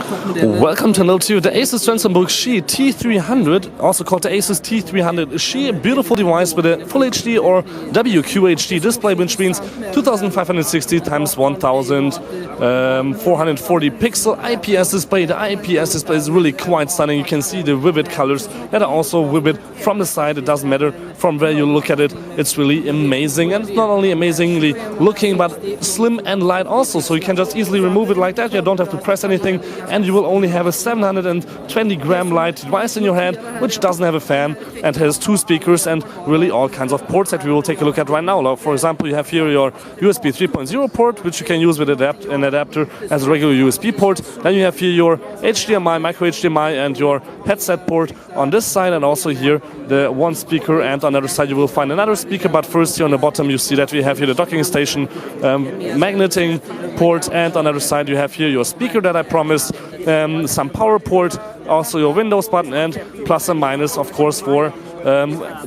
Welcome to note 2, the Asus T300, also called the Asus T300. A beautiful device with a Full HD or WQHD display, which means 2560 times 1440 pixel IPS display. The IPS display is really quite stunning. You can see the vivid colors that are also vivid from the side. It doesn't matter from where you look at it. It's really amazing, and it's not only amazingly looking, but slim and light also. So you can just easily remove it like that. You don't have to press anything, and you will only have a 720 gram light device in your hand, which doesn't have a fan and has 2 speakers and really all kinds of ports that we will take a look at right now. For example, you have here your USB 3.0 port, which you can use with an adapter as a regular USB port. Then you have here your HDMI, micro HDMI, and your headset port on this side, and also here the one speaker, and on the other side you will find another speaker. But first, here on the bottom you see that we have here the docking station, magneting port, and on the other side you have here your speaker that I promised, some power port, also your Windows button, and plus and minus, of course, for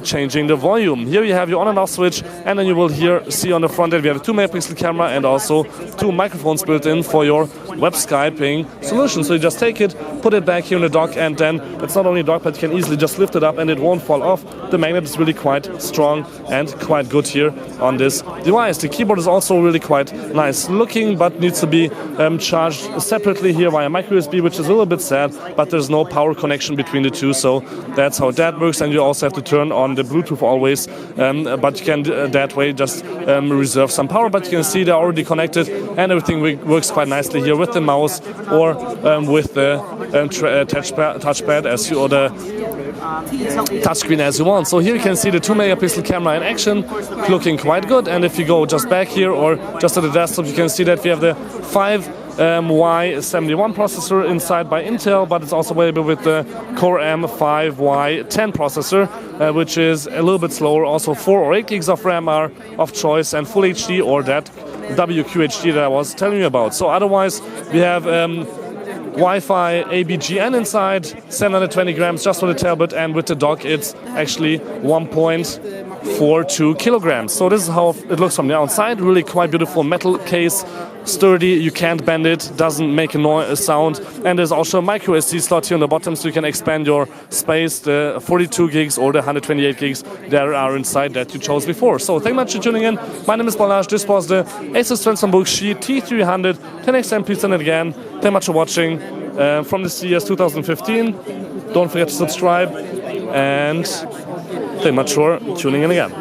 changing the volume. Here you have your on and off switch, and then you will here see on the front that we have a 2 megapixel camera and also 2 microphones built in for your web Skyping solution. So you just take it, put it back here in the dock, and then it's not only a dock, but you can easily just lift it up and it won't fall off. The magnet is really quite strong and quite good here on this device. The keyboard is also really quite nice looking, but needs to be charged separately here via micro USB, which is a little bit sad, but there's no power connection between the two, so that's how that works. And you also have to turn on the Bluetooth always, but you can that way just reserve some power. But you can see they're already connected, and everything works quite nicely here with the mouse or with the touchpad as you, or the touchscreen as you want. So here you can see the 2 megapixel camera in action, looking quite good. And if you go just back here or just at the desktop, you can see that we have the 5Y71 processor inside by Intel, but it's also available with the Core M5Y10 processor, which is a little bit slower. Also 4 or 8 gigs of RAM are of choice, and Full HD or that WQHD that I was telling you about. So otherwise we have Wi-Fi ABGN inside, 720 grams just for the tablet, and with the dock it's actually 1.42 kilograms. So this is how it looks from the outside. Really quite beautiful metal case, sturdy, you can't bend it, doesn't make a sound, and there's also a micro SD slot here on the bottom, so you can expand your space, the 42 gigs or the 128 gigs that are inside that you chose before. So thank you much for tuning in. My name is Balazs. This was the Asus T300. Till next time, please send it again. Thank you much for watching from the CES 2015. Don't forget to subscribe, and thank you much for tuning in again.